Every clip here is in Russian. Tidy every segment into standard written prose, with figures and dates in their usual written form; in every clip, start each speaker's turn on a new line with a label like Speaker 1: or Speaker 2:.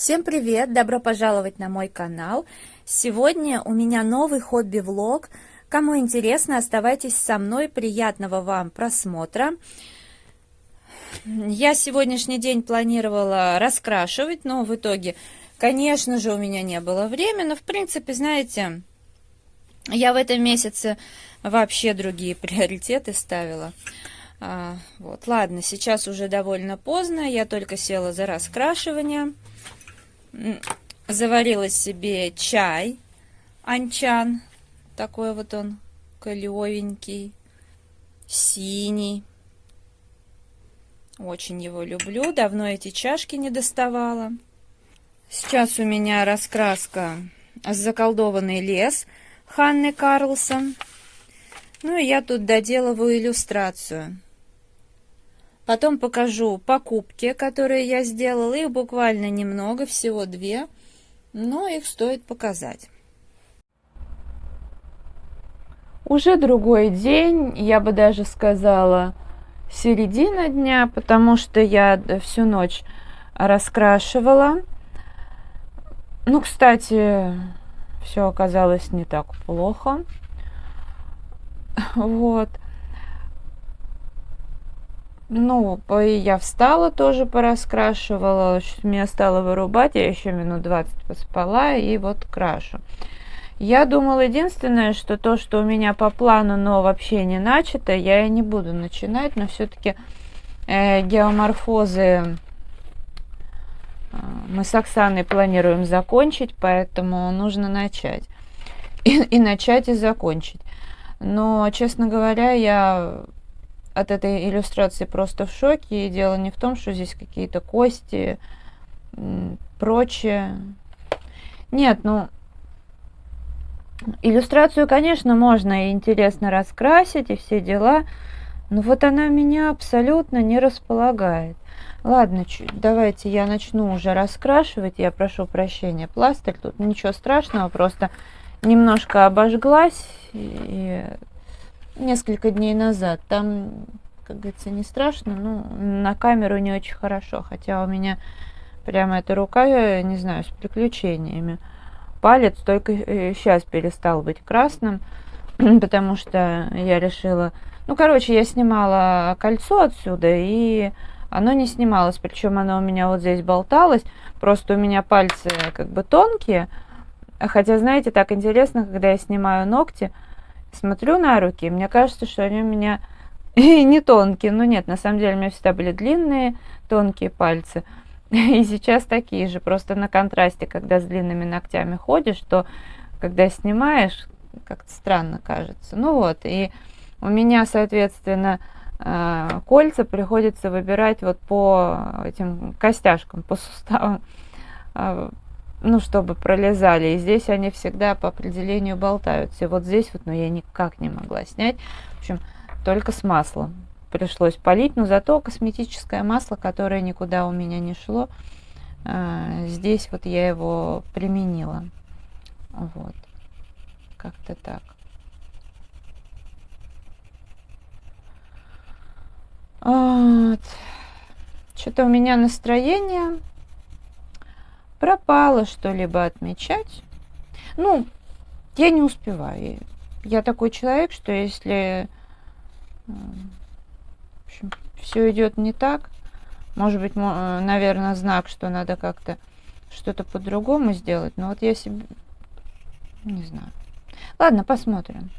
Speaker 1: Всем привет! Добро пожаловать на мой канал. Сегодня у меня новый хобби-влог. Кому интересно, оставайтесь со мной. Приятного вам просмотра. Я сегодняшний день планировала раскрашивать, но в итоге, конечно же, у меня не было времени. Но, в принципе, знаете, я в этом месяце вообще другие приоритеты ставила. Вот, ладно, сейчас уже довольно поздно. Я только села за раскрашивание. Заварила себе чай анчан, такой вот он клевенький, синий. Очень его люблю, давно эти чашки не доставала. Сейчас у меня раскраска «Заколдованный лес» Ханны Карлсон. Ну и я тут доделываю иллюстрацию. Потом покажу покупки, которые я сделала. Их буквально немного, всего 2, но их стоит показать. Уже другой день, я бы даже сказала, середина дня, потому что я всю ночь раскрашивала. Ну, кстати, все оказалось не так плохо. Вот. Ну, я встала тоже, пораскрашивала, меня стало вырубать, я еще минут 20 поспала и вот крашу. Я думала, единственное, что то, что у меня по плану, но вообще не начато, я и не буду начинать, но все-таки геоморфозы мы с Оксаной планируем закончить, поэтому нужно начать. И начать, и закончить. Но, честно говоря, я от этой иллюстрации просто в шоке. И дело не в том, что здесь какие-то кости, прочее. Нет, ну, иллюстрацию, конечно, можно и интересно раскрасить, и все дела. Но вот она меня абсолютно не располагает. Ладно, давайте я начну уже раскрашивать. Я прошу прощения, пластырь. Тут ничего страшного, просто немножко обожглась. И несколько дней назад. Там, как говорится, не страшно, но на камеру не очень хорошо. Хотя у меня прямо эта рука, я не знаю, с приключениями. Палец только сейчас перестал быть красным, потому что я решила... Ну, короче, я снимала кольцо отсюда, и оно не снималось. Причем оно у меня вот здесь болталось. Просто у меня пальцы как бы тонкие. Хотя, знаете, так интересно, когда я снимаю ногти, смотрю на руки, мне кажется, что они у меня не тонкие. Но нет, на самом деле у меня всегда были длинные, тонкие пальцы. И сейчас такие же. Просто на контрасте, когда с длинными ногтями ходишь, то когда снимаешь, как-то странно кажется. Ну вот, и у меня, соответственно, кольца приходится выбирать вот по этим костяшкам, по суставам, ну, чтобы пролезали. И здесь они всегда по определению болтаются. И вот здесь вот, ну, я никак не могла снять. В общем, только с маслом пришлось полить. Но зато косметическое масло, которое никуда у меня не шло, здесь вот я его применила. Вот. Как-то так. Вот. Что-то у меня настроение пропало что-либо отмечать. Ну, я не успеваю. Я такой человек, что если в общем, все идет не так, может быть, наверное, знак, что надо как-то что-то по-другому сделать. Но вот я себе... Не знаю. Ладно, посмотрим.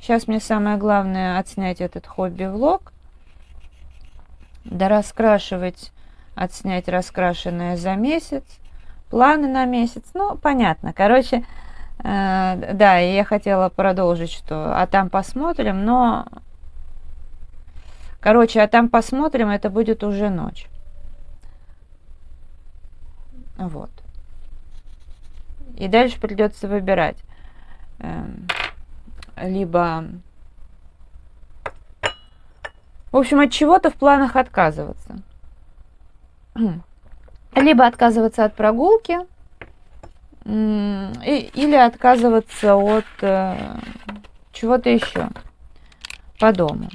Speaker 1: Сейчас мне самое главное отснять этот хобби-влог. Дораскрашивать, отснять раскрашенное за месяц. Планы на месяц, ну, понятно. Короче, да, я хотела продолжить, что «а там посмотрим», но... Короче, «а там посмотрим» это будет уже ночь. Вот. И дальше придется выбирать. Либо... В общем, от чего-то в планах отказываться. Либо отказываться от прогулки, или отказываться от чего-то еще по дому.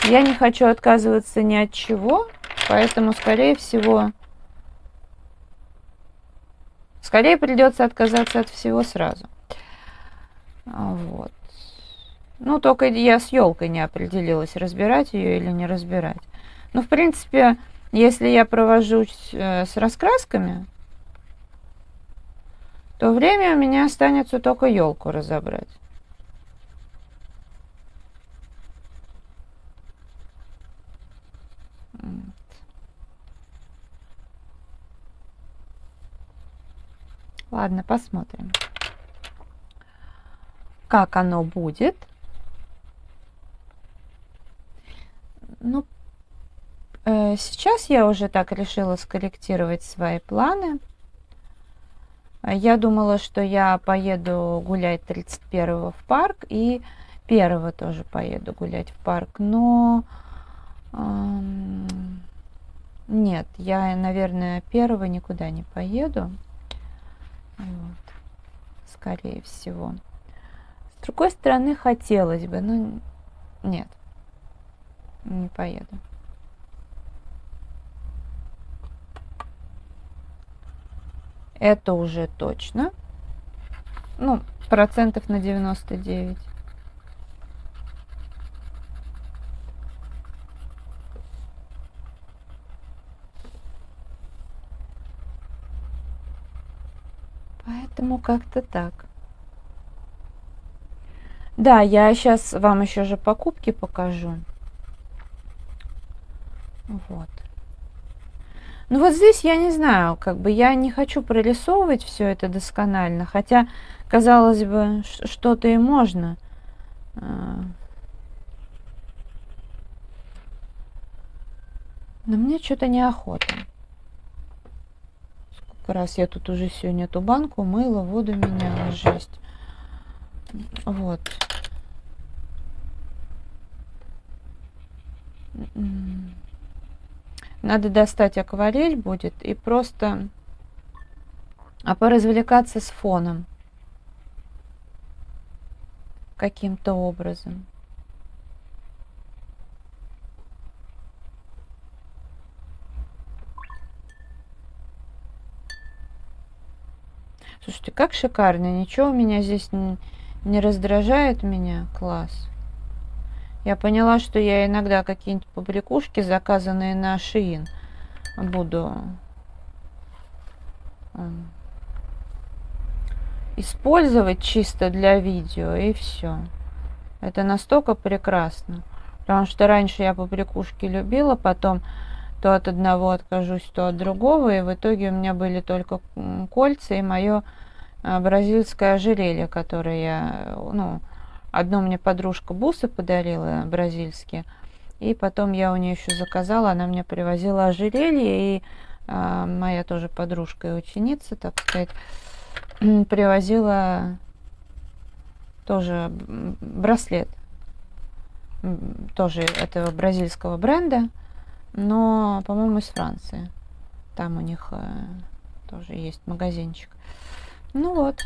Speaker 1: Я не хочу отказываться ни от чего, поэтому, скорее всего, скорее придется отказаться от всего сразу. Вот. Ну, только я с елкой не определилась, разбирать ее или не разбирать. Ну, в принципе, если я провожусь с раскрасками, то время у меня останется только елку разобрать. Ладно, посмотрим, как оно будет. Ну, сейчас я уже так решила скорректировать свои планы. Я думала, что я поеду гулять 31-го в парк, и 1-го тоже поеду гулять в парк, но нет, я, наверное, 1-го никуда не поеду. Вот. Скорее всего. С другой стороны, хотелось бы, но нет, не поеду. Это уже точно. Ну, процентов на 99. Поэтому как-то так. Да, я сейчас вам еще же покупки покажу. Вот. Ну вот здесь я не знаю, как бы я не хочу прорисовывать все это досконально, хотя, казалось бы, что-то и можно. Но мне что-то неохота. Сколько раз я тут уже сегодня эту банку мыла, воду меняла, жесть. Вот. Надо достать акварель будет и просто поразвлекаться с фоном каким-то образом. Слушайте, как шикарно. Ничего у меня здесь не раздражает меня. Класс. Я поняла, что я иногда какие-нибудь побрякушки, заказанные на Shein, буду использовать чисто для видео, и все. Это настолько прекрасно. Потому что раньше я побрякушки любила, потом то от одного откажусь, то от другого, и в итоге у меня были только кольца и мое бразильское ожерелье, которое я, ну, одно мне подружка бусы подарила, бразильские, и потом я у нее еще заказала, она мне привозила ожерелье, и моя тоже подружка и ученица, так сказать, привозила тоже браслет, тоже этого бразильского бренда, но, по-моему, из Франции. Там у них тоже есть магазинчик. Ну вот.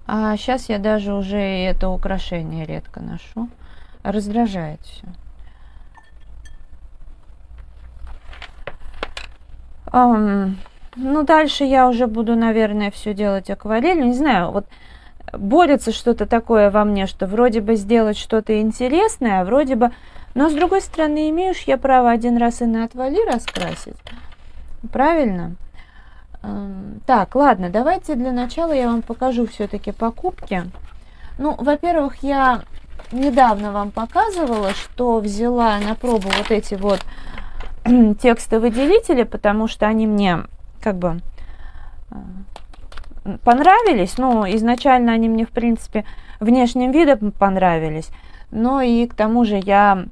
Speaker 1: А сейчас я даже уже это украшение редко ношу. Раздражает все. Ну, дальше я уже буду, наверное, все делать акварелью. Не знаю, вот борется что-то такое во мне, что вроде бы сделать что-то интересное, а вроде бы... Но, с другой стороны, имеешь я право один раз и на отвали раскрасить. Правильно? Так, ладно, давайте для начала я вам покажу все-таки покупки. Ну, во-первых, я недавно вам показывала, что взяла на пробу вот эти вот текстовыделители, потому что они мне как бы понравились. Ну, изначально они мне, в принципе, внешним видом понравились. Но и к тому же я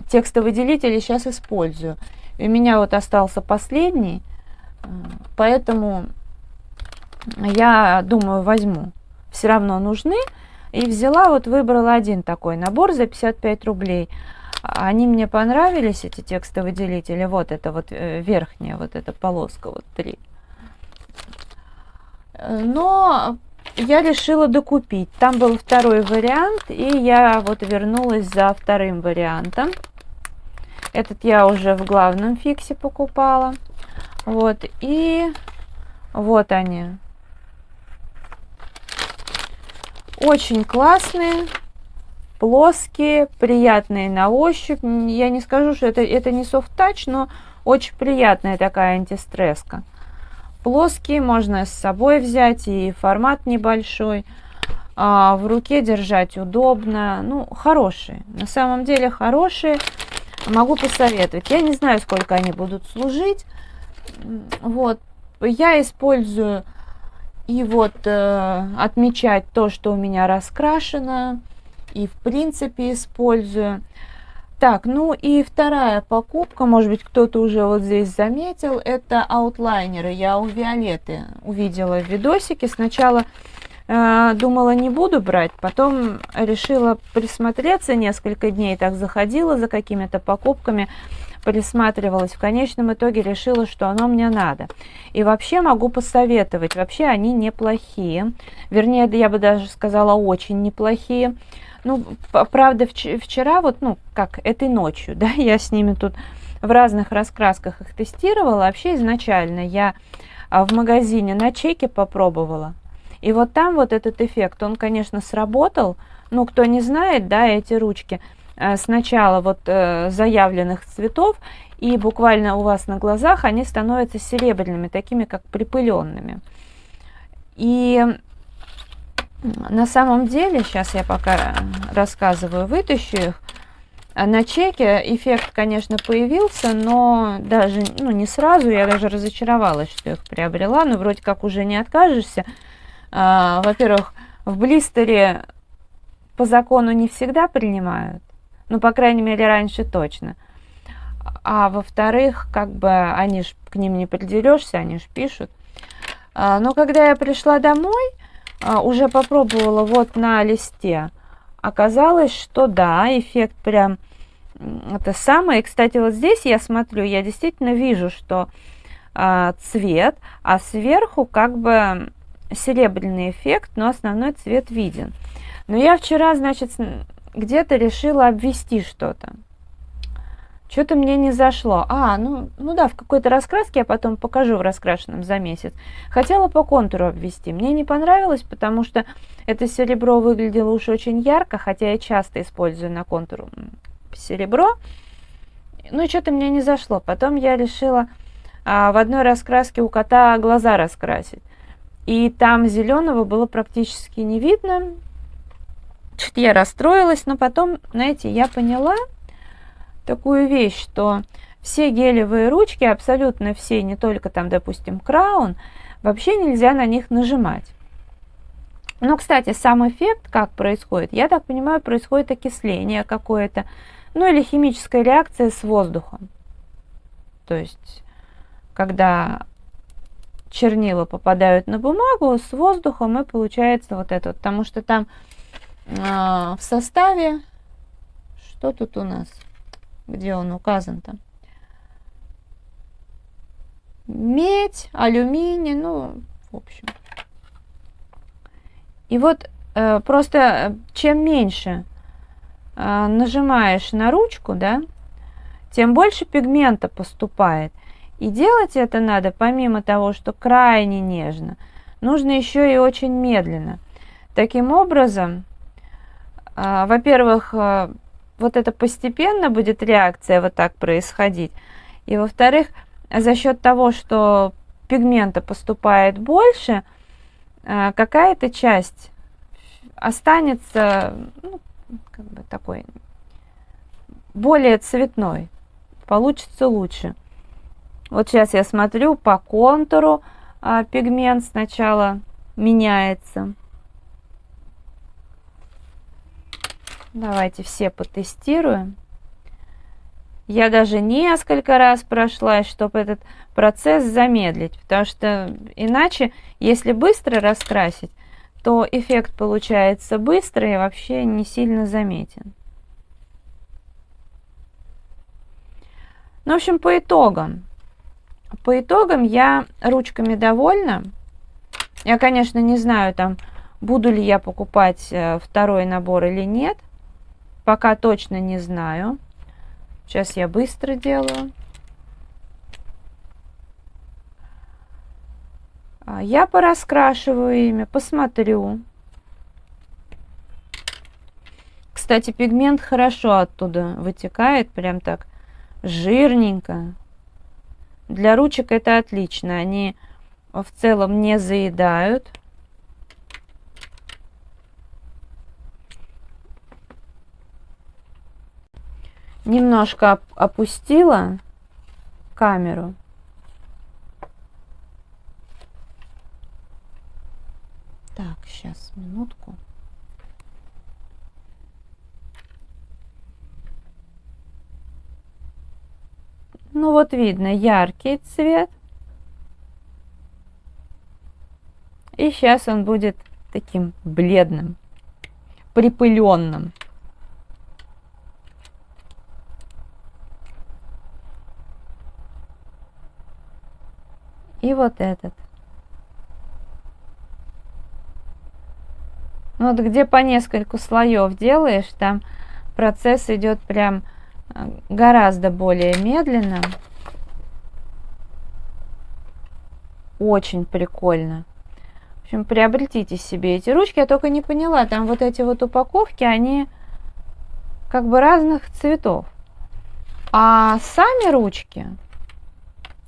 Speaker 1: текстовыделители сейчас использую. И у меня вот остался последний, поэтому я думаю, возьму. Все равно нужны. И взяла, вот выбрала один такой набор за 55 рублей. Они мне понравились, эти текстовыделители. Вот это вот верхняя вот эта полоска, вот 3. Но я решила докупить. Там был второй вариант, и я вот вернулась за вторым вариантом. Этот я уже в главном фиксе покупала. Вот, и вот они. Очень классные, плоские, приятные на ощупь. Я не скажу, что это не софт-тач, но очень приятная такая антистресска. Плоские, можно с собой взять, и формат небольшой. В руке держать удобно. Ну, хорошие. На самом деле хорошие. Могу посоветовать. Я не знаю, сколько они будут служить. Вот. Я использую и вот отмечать то, что у меня раскрашено. И в принципе использую. Так, ну и вторая покупка, может быть, кто-то уже вот здесь заметил, это аутлайнеры. Я у Виолетты увидела в видосике. Сначала думала, не буду брать, потом решила присмотреться несколько дней, так заходила за какими-то покупками, присматривалась. В конечном итоге решила, что оно мне надо. И вообще могу посоветовать. Вообще они неплохие. Вернее, я бы даже сказала, очень неплохие. Ну, правда, вчера, вот, ну, как этой ночью, да, я с ними тут в разных раскрасках их тестировала. Вообще изначально я в магазине на чеке попробовала. И вот там вот этот эффект, он, конечно, сработал. Ну, кто не знает, да, эти ручки сначала вот заявленных цветов, и буквально у вас на глазах они становятся серебряными, такими как припыленными. И на самом деле, сейчас я пока рассказываю, вытащу их. На чеке эффект, конечно, появился, но даже не сразу. Я даже разочаровалась, что их приобрела. Но вроде как уже не откажешься. Во-первых, в блистере по закону не всегда принимают. Ну, по крайней мере, раньше точно. А во-вторых, как бы они ж к ним не придерешься, они ж пишут. Но когда я пришла домой, уже попробовала вот на листе, оказалось, что да, эффект прям это самое. И, кстати, вот здесь я смотрю, я действительно вижу, что цвет, а сверху как бы серебряный эффект, но основной цвет виден. Но я вчера, значит, где-то решила обвести что-то. Что-то мне не зашло. Ну да, в какой-то раскраске я потом покажу в раскрашенном за месяц. Хотела по контуру обвести. Мне не понравилось, потому что это серебро выглядело уж очень ярко, хотя я часто использую на контуру серебро. Ну и что-то мне не зашло. Потом я решила в одной раскраске у кота глаза раскрасить. И там зеленого было практически не видно. Что-то я расстроилась, но потом, знаете, я поняла такую вещь, что все гелевые ручки, абсолютно все, не только там, допустим, Краун, вообще нельзя на них нажимать. Но, кстати, сам эффект как происходит? Я так понимаю, происходит окисление какое-то, ну или химическая реакция с воздухом. То есть, когда чернила попадают на бумагу, с воздухом и получается вот это. Потому что там в составе, что тут у нас? Где он указан-то? Медь, алюминий, ну, в общем. И вот просто чем меньше нажимаешь на ручку, да, тем больше пигмента поступает. И делать это надо, помимо того, что крайне нежно, нужно еще и очень медленно. Таким образом, во-первых, вот это постепенно будет реакция вот так происходить. И во-вторых, за счет того, что пигмента поступает больше, какая-то часть останется, ну, как бы такой более цветной. Получится лучше. Вот сейчас я смотрю по контуру, пигмент сначала меняется. Давайте все потестируем. Я даже несколько раз прошлась, чтобы этот процесс замедлить, потому что иначе, если быстро раскрасить, то эффект получается быстрый и вообще не сильно заметен. Ну, в общем, по итогам я ручками довольна. Я, конечно, не знаю, там, буду ли я покупать второй набор или нет. Пока точно не знаю. Сейчас я быстро делаю. Я пораскрашиваю ими, посмотрю. Кстати, пигмент хорошо оттуда вытекает, прям так жирненько. Для ручек это отлично, они в целом не заедают. Немножко опустила камеру. Так, сейчас, минутку. Ну вот видно яркий цвет. И сейчас он будет таким бледным, припыленным. И вот этот. Вот где по нескольку слоев делаешь, там процесс идет прям гораздо более медленно. Очень прикольно. В общем, приобретите себе эти ручки. Я только не поняла, там вот эти вот упаковки, они как бы разных цветов. А сами ручки,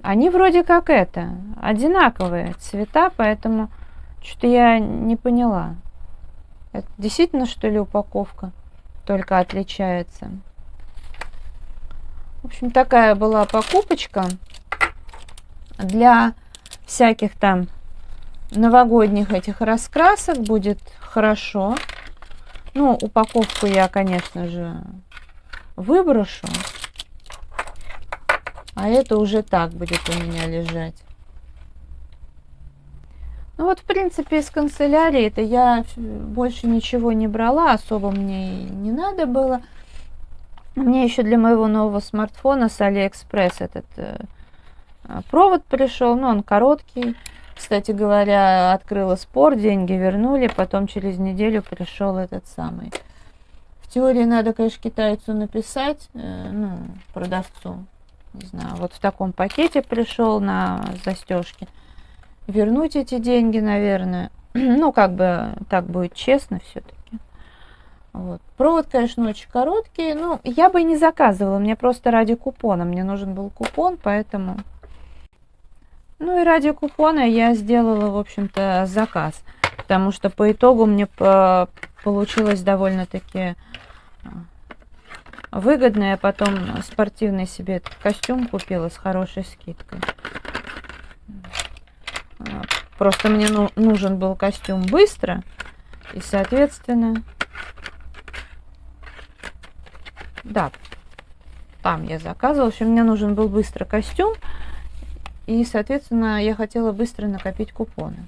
Speaker 1: они вроде как одинаковые цвета, поэтому что-то я не поняла. Это действительно, что ли, упаковка только отличается? В общем, такая была покупочка для всяких там новогодних этих раскрасок. Будет хорошо. Ну, упаковку я, конечно же, выброшу. А это уже так будет у меня лежать. Ну вот, в принципе, из канцелярии это я больше ничего не брала. Особо мне и не надо было. Мне еще для моего нового смартфона с Алиэкспресс этот провод пришел. Ну, он короткий. Кстати говоря, открыла спор, деньги вернули. Потом через неделю пришел этот самый. В теории надо, конечно, китайцу написать, ну, продавцу. Не знаю, вот в таком пакете пришел на застежке. Вернуть эти деньги, наверное. Ну, как бы так будет честно все-таки. Вот. Провод, конечно, очень короткий. Ну, я бы и не заказывала. Мне просто ради купона. Мне нужен был купон, поэтому... Ну, и ради купона я сделала, в общем-то, заказ. Потому что по итогу мне получилось довольно-таки выгодно. Я потом спортивный себе этот костюм купила с хорошей скидкой. Просто мне нужен был костюм быстро. И, соответственно... Да, там я заказывала. В общем, мне нужен был быстро костюм. И, соответственно, я хотела быстро накопить купоны.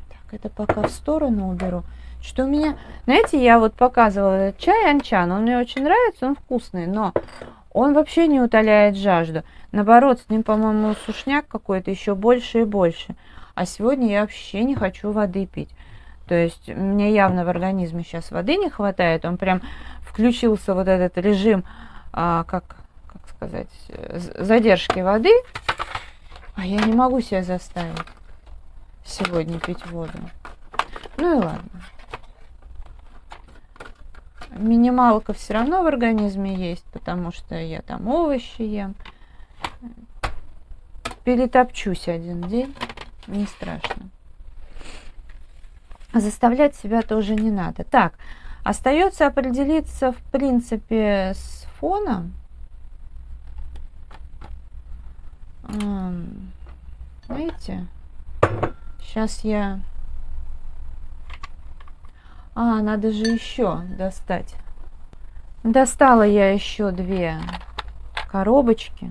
Speaker 1: Так, это пока в сторону уберу. Что у меня... Знаете, я вот показывала этот чай анчан. Он мне очень нравится, он вкусный, но он вообще не утоляет жажду. Наоборот, с ним, по-моему, сушняк какой-то еще больше и больше. А сегодня я вообще не хочу воды пить. То есть мне явно в организме сейчас воды не хватает. Он прям включился вот этот режим, как сказать, задержки воды. А я не могу себя заставить сегодня пить воду. Ну и ладно. Минималка все равно в организме есть, потому что я там овощи ем. Перетопчусь один день, не страшно. Заставлять себя тоже не надо. Так, остается определиться, в принципе, с фоном. Знаете, сейчас я... надо же еще достать. Достала я еще 2 коробочки.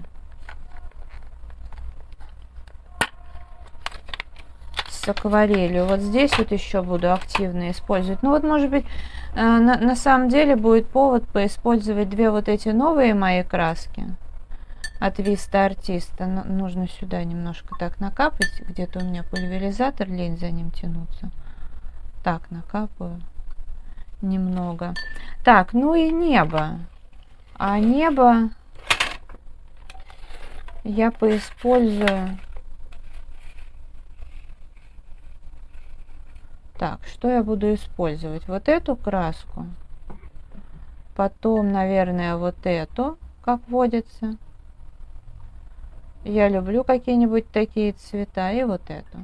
Speaker 1: С акварелью. Вот здесь вот еще буду активно использовать. Ну вот, может быть, на самом деле будет повод поиспользовать 2 вот эти новые мои краски от Vista Artista. Нужно сюда немножко так накапать. Где-то у меня пульверизатор, лень за ним тянуться. Так, накапаю. немного. Так, ну и небо. А небо я поиспользую. Так, что я буду использовать? Вот эту краску. Потом, наверное, вот эту, как водится. Я люблю какие-нибудь такие цвета. И вот эту.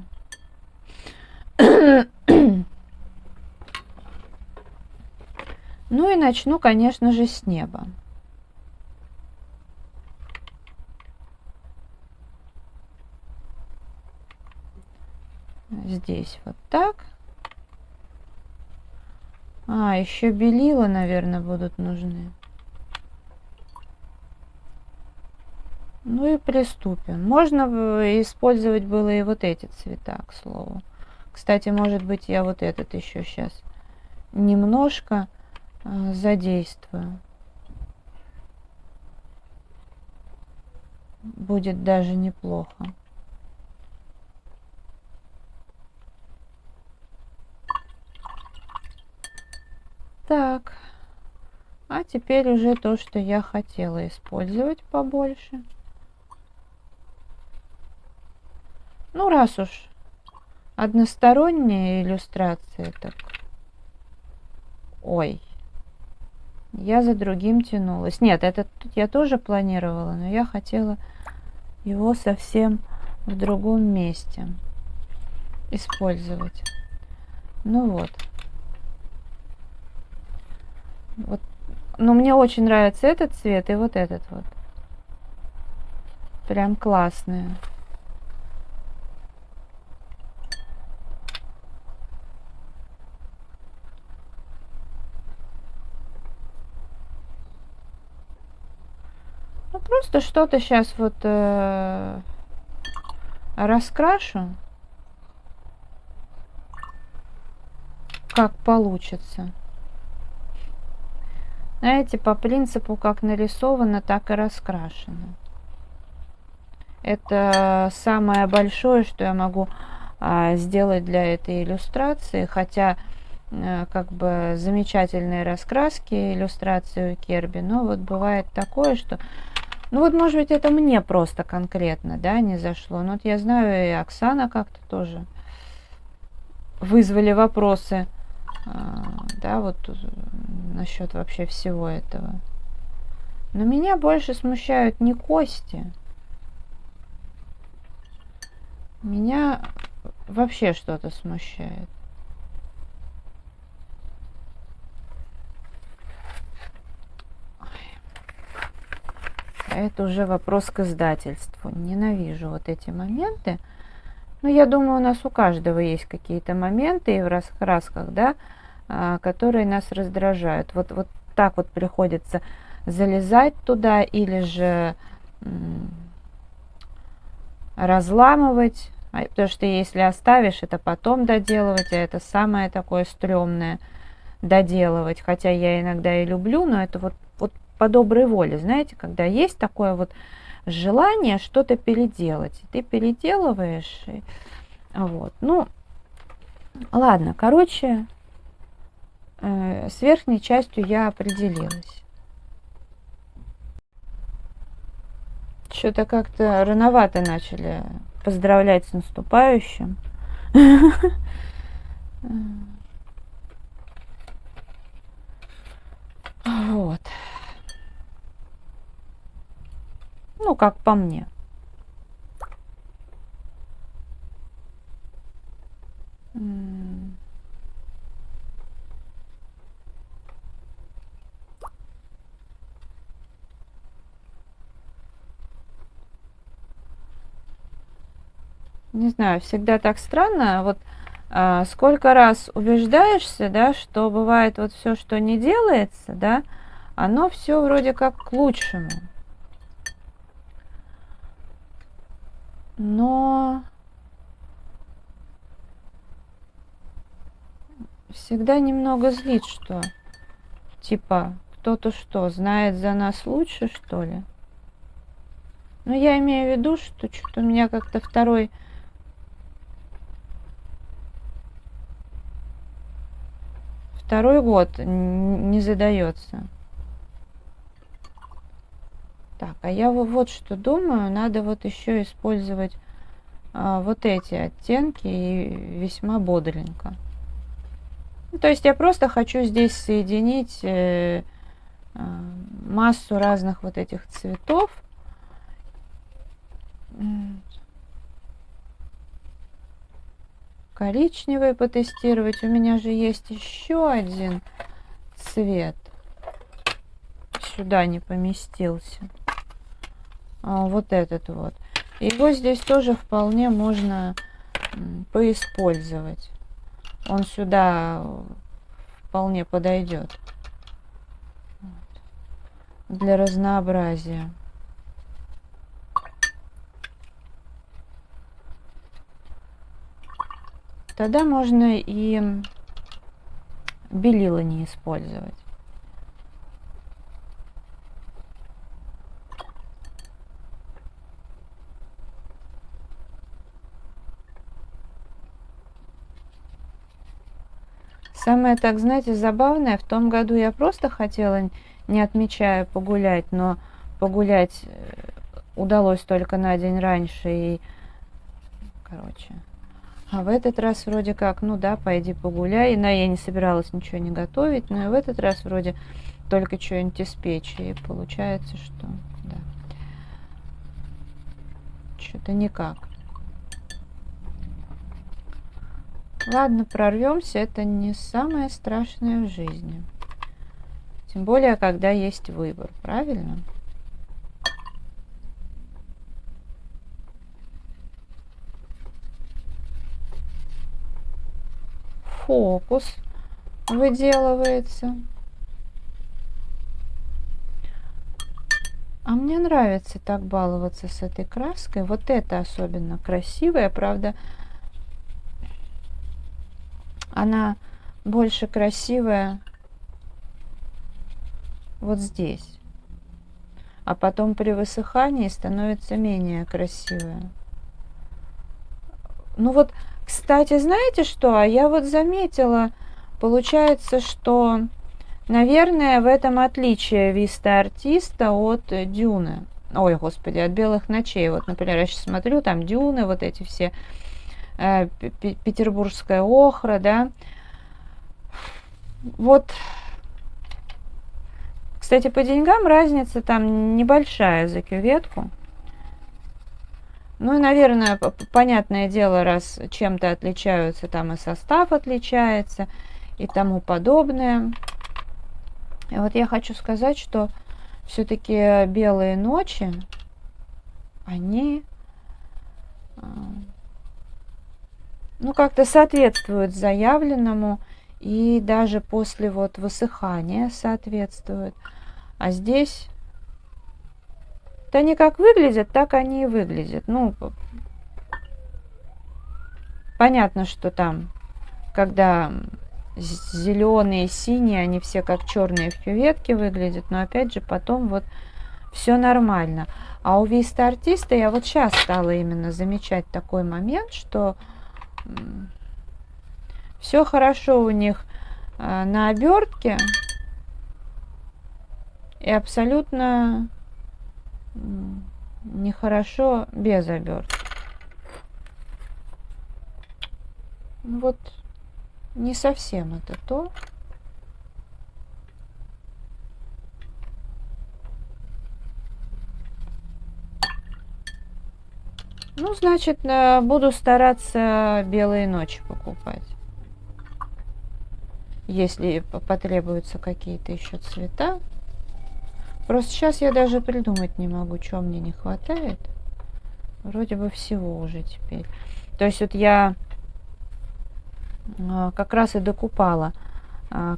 Speaker 1: Ну и начну, конечно же, с неба. Здесь вот так. А, еще белила, наверное, будут нужны. Ну и приступим. Можно использовать было и вот эти цвета, к слову. Кстати, может быть, я вот этот еще сейчас немножко задействую. Будет даже неплохо. Так, а теперь уже то, что я хотела использовать побольше. Ну, раз уж односторонняя иллюстрация, так... Ой, я за другим тянулась. Нет, этот я тоже планировала, но я хотела его совсем в другом месте использовать. Ну вот. Вот. Но мне очень нравится этот цвет и вот этот вот. Прям классные. Ну, просто что-то сейчас вот раскрашу, как получится. Знаете, по принципу, как нарисовано, так и раскрашено. Это самое большое, что я могу сделать для этой иллюстрации, хотя как бы замечательные раскраски, иллюстрации у Керби, но вот бывает такое, что, ну вот может быть это мне просто конкретно, да, не зашло, но вот я знаю, и Оксана как-то тоже вызвали вопросы, да, вот насчет вообще всего этого. Но меня больше смущают не кости, меня вообще что-то смущает. Это уже вопрос к издательству. Ненавижу вот эти моменты. Но я думаю, у нас у каждого есть какие-то моменты и в раскрасках, да, которые нас раздражают. Вот так вот приходится залезать туда или же разламывать. Потому что если оставишь, это потом доделывать, а это самое такое стрёмное доделывать. Хотя я иногда и люблю, но это вот по доброй воле, знаете, когда есть такое вот желание что-то переделать. Ты переделываешь. И, вот. Ну, ладно, короче, с верхней частью я определилась. Что-то как-то рановато начали поздравлять с наступающим. Вот. Ну, как по мне. Не знаю, всегда так странно. Вот сколько раз убеждаешься, да, что бывает вот все, что не делается, да, оно все вроде как к лучшему. Но всегда немного злит, что типа кто-то что, знает за нас лучше, что ли? Ну, я имею в виду, что что-то у меня как-то второй год не задается. Так, а я вот что думаю, надо вот еще использовать вот эти оттенки и весьма бодренько. Ну, то есть я просто хочу здесь соединить массу разных вот этих цветов. Коричневый потестировать. У меня же есть еще один цвет. Сюда не поместился. Вот этот вот. Его здесь тоже вполне можно поиспользовать. Он сюда вполне подойдет. Для разнообразия. Тогда можно и белила не использовать. Самое, так знаете, забавное, в том году я просто хотела, не отмечая, погулять, но погулять удалось только на день раньше, и, короче... А в этот раз вроде как, ну да, пойди погуляй. Но я не собиралась ничего не готовить, но и в этот раз вроде только что-нибудь испечь. И получается, что да. Что-то никак. Ладно, прорвемся. Это не самое страшное в жизни. Тем более, когда есть выбор, правильно? Фокус выделывается. А мне нравится так баловаться с этой краской. Вот это особенно красивая, правда, она больше красивая вот здесь. А потом при высыхании становится менее красивая. Ну вот, кстати, знаете что? А я вот заметила, получается, что, наверное, в этом отличие Виста Артиста от Дюны. Ой, господи, от Белых ночей. Вот, например, я сейчас смотрю, там Дюны, вот эти все, петербургская охра, да. Вот, кстати, по деньгам разница там небольшая за кюветку. Ну и, наверное, понятное дело, раз чем-то отличаются, там и состав отличается, и тому подобное. И вот я хочу сказать, что все-таки белые ночи, они, ну, как-то соответствуют заявленному, и даже после вот высыхания соответствуют. А здесь... Да они как выглядят, так они и выглядят. Ну, понятно, что там, когда зеленые, синие, они все как черные в кюветке выглядят, но опять же потом вот все нормально. А у Виста Артиста я вот сейчас стала именно замечать такой момент, что все хорошо у них на обертке и абсолютно нехорошо без обертки. Ну вот не совсем это то. Ну, значит, буду стараться белые ночи покупать. Если потребуются какие-то еще цвета. Просто сейчас я даже придумать не могу, чего мне не хватает. Вроде бы всего уже теперь. То есть вот я как раз и докупала.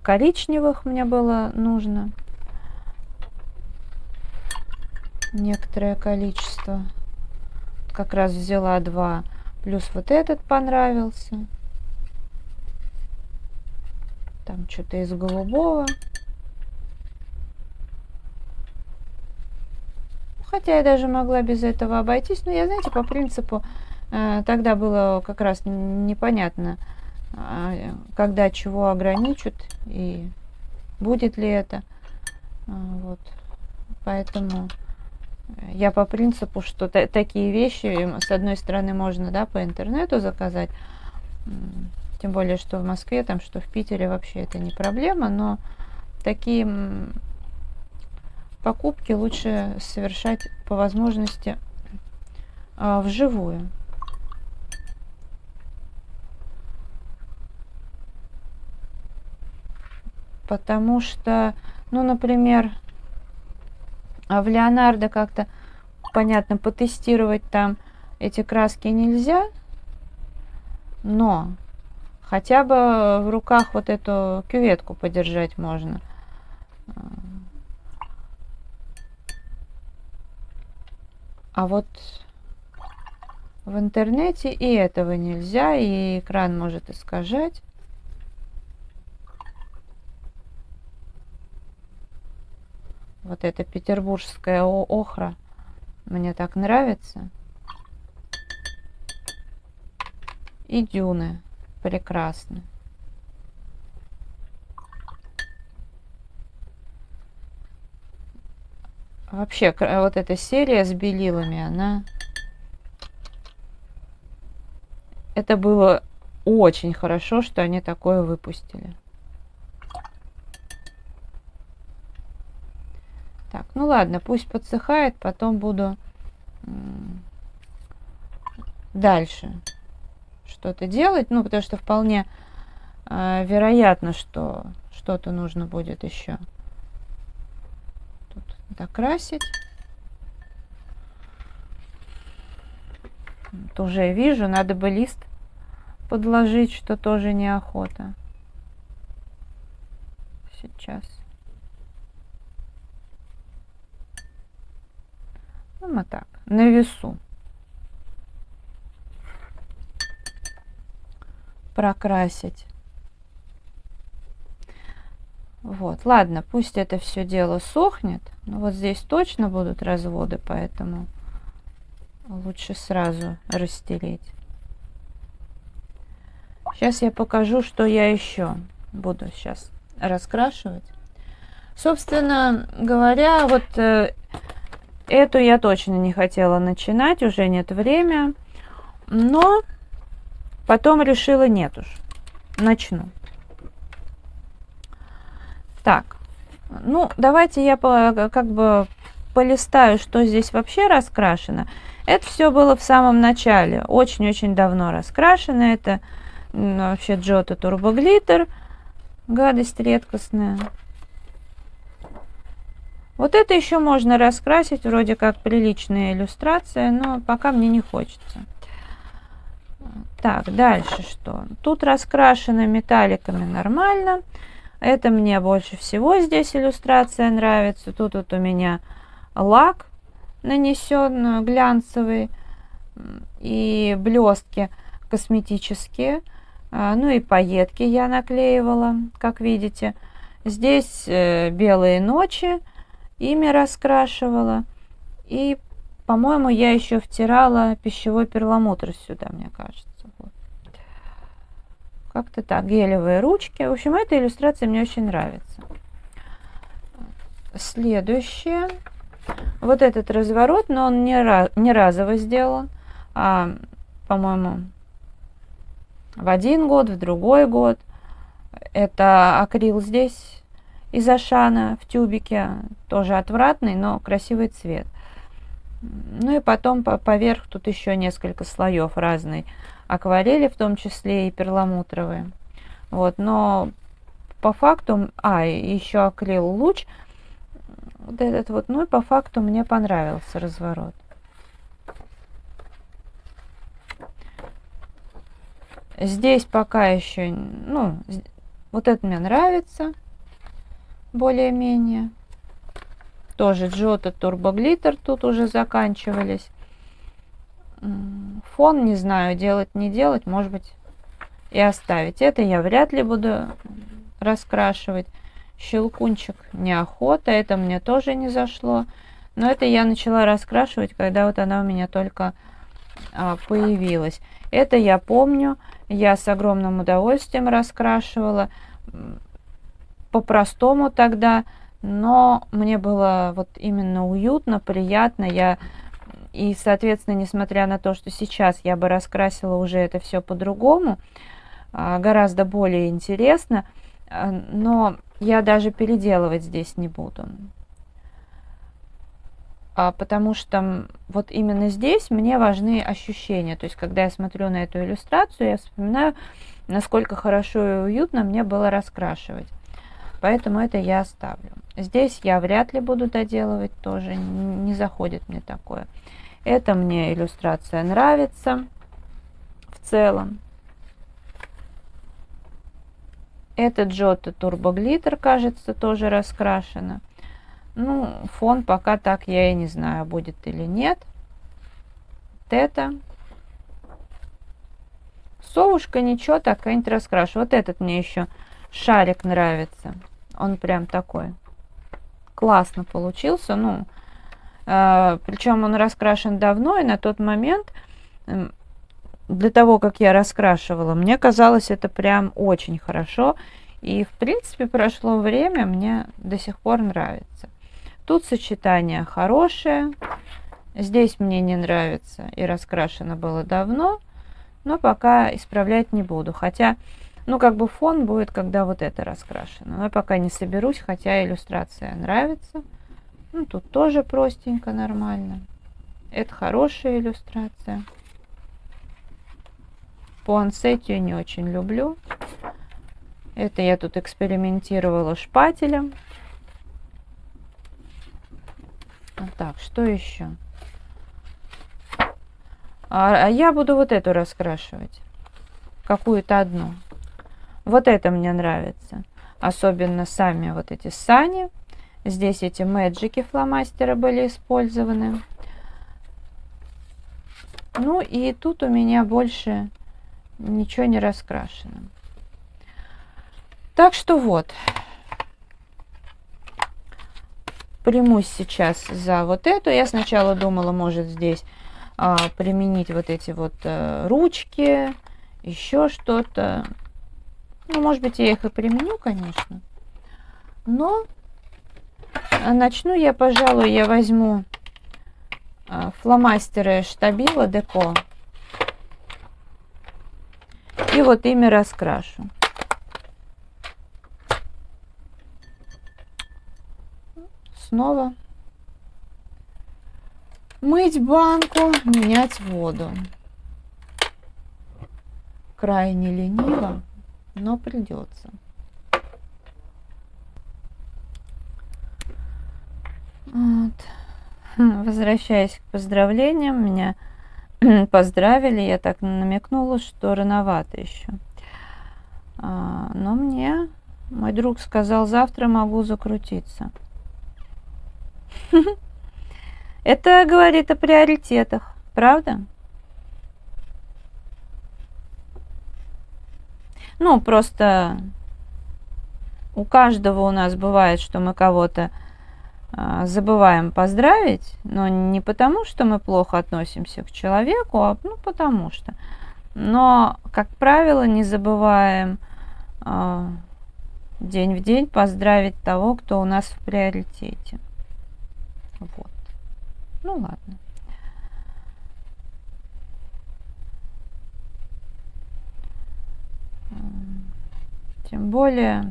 Speaker 1: Коричневых мне было нужно. Некоторое количество. Как раз взяла 2. Плюс вот этот понравился. Там что-то из голубого. Хотя я даже могла без этого обойтись. Но я, знаете, по принципу, тогда было как раз непонятно, когда чего ограничат и будет ли это. Вот. Поэтому я по принципу, что такие вещи, с одной стороны, можно, да, по интернету заказать, тем более, что в Москве, там, что в Питере вообще это не проблема, но такие покупки лучше совершать по возможности вживую. Потому что, ну, например, в Леонардо как-то, понятно, потестировать там эти краски нельзя, но хотя бы в руках вот эту кюветку подержать можно. А вот в интернете и этого нельзя, и экран может искажать. Вот эта петербургская охра мне так нравится. И дюны прекрасны. Вообще, вот эта серия с белилами, она... Это было очень хорошо, что они такое выпустили. Так, ну ладно, пусть подсыхает, потом буду дальше что-то делать. Ну, потому что вполне вероятно, что что-то нужно будет еще тут докрасить. Вот уже вижу, надо бы лист подложить, что тоже неохота. Сейчас. Ну, вот так, на весу. Прокрасить. Вот, ладно, пусть это все дело сохнет. Но вот здесь точно будут разводы, поэтому лучше сразу расстелить. Сейчас я покажу, что я еще буду сейчас раскрашивать. Собственно говоря, вот эту я точно не хотела начинать, уже нет времени. Но потом решила, нет уж, начну. Так, ну давайте я как бы полистаю, что здесь вообще раскрашено. Это все было в самом начале, очень-очень давно раскрашено. Это вообще Giotto Turbo Glitter, гадость редкостная. Вот это еще можно раскрасить, вроде как приличная иллюстрация, но пока мне не хочется. Так, дальше что? Тут раскрашено металликами нормально. Это мне больше всего здесь иллюстрация нравится. Тут вот у меня лак нанесен глянцевый и блестки косметические. Ну и пайетки я наклеивала, как видите. Здесь белые ночи, ими раскрашивала. И, по-моему, я еще втирала пищевой перламутр сюда, мне кажется. Вот. Как-то так, гелевые ручки. В общем, эта иллюстрация мне очень нравится. Следующее. Вот этот разворот, но он не разово сделан, а, по-моему, в один год, в другой год. Это акрил здесь из Ашана в тюбике. Тоже отвратный, но красивый цвет. Ну и потом поверх тут еще несколько слоев разной акварели, в том числе и перламутровые. Вот, но по факту... и еще акрил луч. Вот этот вот, ну и по факту мне понравился разворот. Здесь пока еще, ну, вот это мне нравится, более-менее. Тоже Giotto Turbo Glitter тут уже заканчивались. Фон, не знаю, делать, не делать, может быть, и оставить. Это я вряд ли буду раскрашивать. Щелкунчик неохота, это мне тоже не зашло. Но это я начала раскрашивать, когда вот она у меня только появилась. Это я помню, я с огромным удовольствием раскрашивала, по-простому тогда, но мне было вот именно уютно, приятно. И, соответственно, несмотря на то, что сейчас я бы раскрасила уже это все по-другому, гораздо более интересно, но я даже переделывать здесь не буду. Потому что вот именно здесь мне важны ощущения. То есть, когда я смотрю на эту иллюстрацию, я вспоминаю, насколько хорошо и уютно мне было раскрашивать. Поэтому это я оставлю. Здесь я вряд ли буду доделывать тоже, не заходит мне такое. Это мне иллюстрация нравится в целом. Это Giotto Turbo Glitter, кажется, тоже раскрашено. Ну, фон пока так я и не знаю, будет или нет. Вот это. Совушка ничего, такая-нибудь раскрашу. Вот этот мне еще шарик нравится. Он прям такой. Классно получился. Ну, причем он раскрашен давно, и на тот момент, для того, как я раскрашивала, мне казалось это прям очень хорошо. И, в принципе, прошло время, мне до сих пор нравится. Тут сочетание хорошее. Здесь мне не нравится, и раскрашено было давно, но пока исправлять не буду. Хотя, ну, как бы фон будет, когда вот это раскрашено. Но я пока не соберусь, хотя иллюстрация нравится. Ну, тут тоже простенько, нормально. Это хорошая иллюстрация. Пуансеттию не очень люблю. Это я тут экспериментировала шпателем. Так, что еще? Я буду вот эту раскрашивать. Какую-то одну. Вот это мне нравится. Особенно сами вот эти сани. Здесь эти мэджики фломастера были использованы. Ну и тут у меня больше ничего не раскрашено. Так что вот. Примусь сейчас за вот эту. Я сначала думала, может здесь применить вот эти вот ручки, еще что-то. Ну, может быть, я их и применю, конечно. Но начну я, пожалуй, я возьму фломастеры Штабила Деко. И вот ими раскрашу. Снова мыть банку, менять воду. Крайне лениво, но придется. Вот. Возвращаясь к поздравлениям, меня поздравили, я так намекнула, что рановато еще. Но мне мой друг сказал, завтра могу закрутиться. Это говорит о приоритетах, правда? Ну, просто у каждого у нас бывает, что мы кого-то забываем поздравить, но не потому, что мы плохо относимся к человеку, а ну, потому что. Но, как правило, не забываем день в день поздравить того, кто у нас в приоритете. Вот. Ну ладно. Тем более,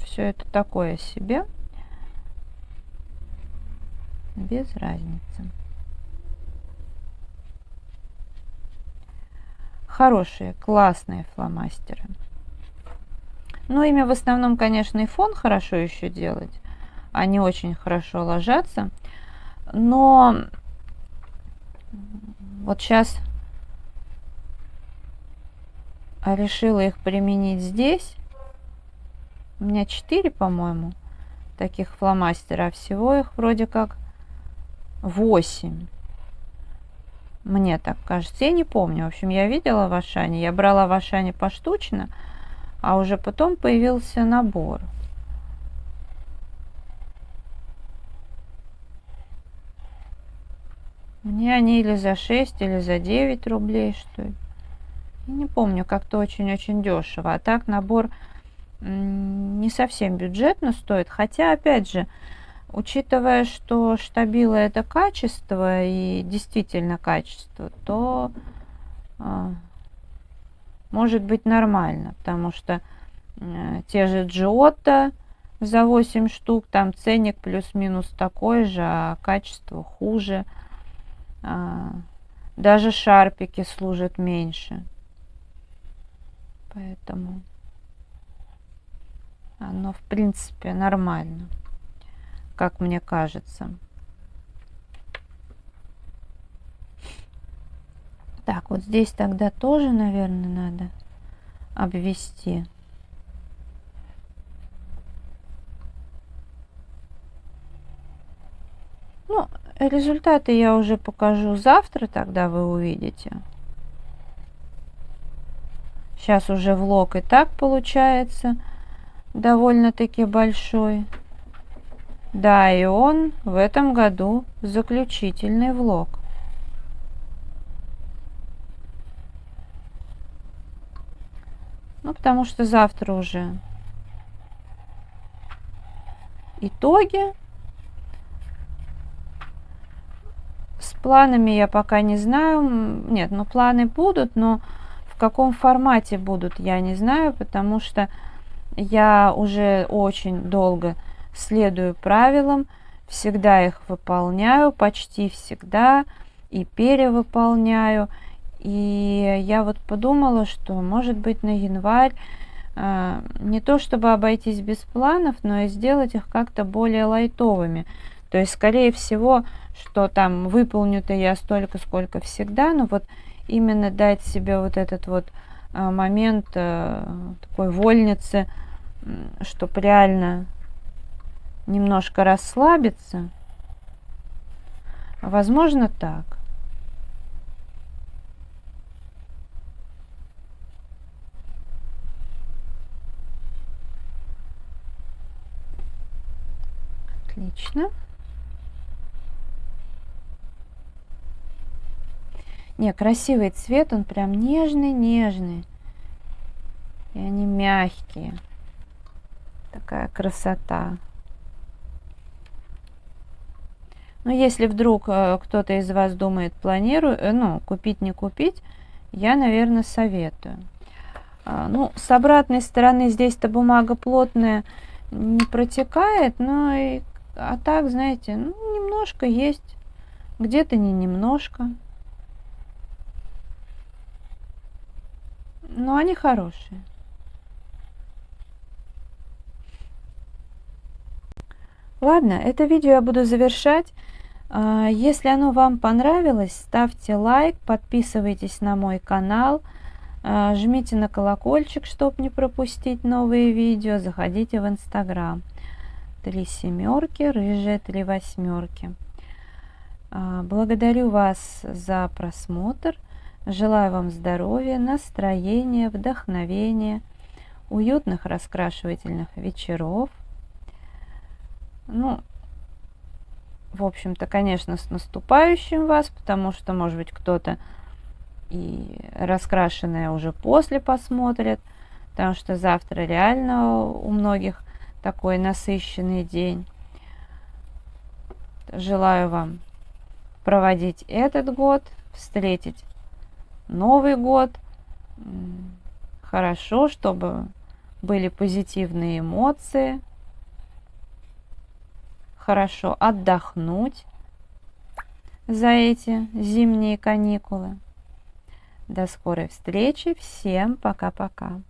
Speaker 1: все это такое себе. Без разницы. Хорошие, классные фломастеры. Ну, ими в основном, конечно, и фон хорошо еще делать. Они очень хорошо ложатся. Но вот сейчас решила их применить здесь. У меня 4, по-моему, таких фломастера. А всего их вроде как 8. Мне так кажется. Я не помню. В общем, я видела в Ашане. Я брала в Ашане поштучно, а уже потом появился набор. Мне они или за 6, или за 9 рублей, что ли. Я не помню, как-то очень-очень дешево. А так набор не совсем бюджетно стоит. Хотя, опять же, учитывая, что штабило это качество и действительно качество, то может быть нормально. Потому что те же Giotto за 8 штук, там ценник плюс-минус такой же, а качество хуже. Даже шарпики служат меньше. Поэтому оно, в принципе, нормально, как мне кажется. Так, вот здесь тогда тоже, наверное, надо обвести. Ну, результаты я уже покажу завтра, тогда вы увидите. Сейчас уже влог и так получается довольно-таки большой. Да, и он в этом году заключительный влог. Ну, потому что завтра уже итоги. С планами я пока не знаю. Нет, ну планы будут, но в каком формате будут, я не знаю, потому что я уже очень долго следую правилам, всегда их выполняю, почти всегда, и перевыполняю. И я вот подумала, что, может быть, на январь не то чтобы обойтись без планов, но и сделать их как-то более лайтовыми. То есть, скорее всего, что там выполню-то я столько, сколько всегда, но вот именно дать себе вот этот вот момент такой вольницы, чтобы реально немножко расслабиться. Возможно, так. Отлично. Не, красивый цвет, он прям нежный-нежный. И они мягкие. Такая красота. Но если вдруг кто-то из вас думает, планирую, купить, не купить, я, наверное, советую. Ну, с обратной стороны здесь-то бумага плотная, не протекает, а так, знаете, немножко есть, где-то не немножко. Но они хорошие. Ладно, это видео я буду завершать. Если оно вам понравилось, ставьте лайк, подписывайтесь на мой канал, жмите на колокольчик, чтобы не пропустить новые видео, заходите в Инстаграм. 3 семерки, рыжая 3 восьмерки. Благодарю вас за просмотр. Желаю вам здоровья, настроения, вдохновения, уютных раскрашивательных вечеров. Ну, в общем-то, конечно, с наступающим вас, потому что, может быть, кто-то и раскрашенное уже после посмотрит, потому что завтра реально у многих такой насыщенный день. Желаю вам проводить этот год, встретить Новый год хорошо, чтобы были позитивные эмоции, хорошо отдохнуть за эти зимние каникулы. До скорой встречи. Всем пока-пока.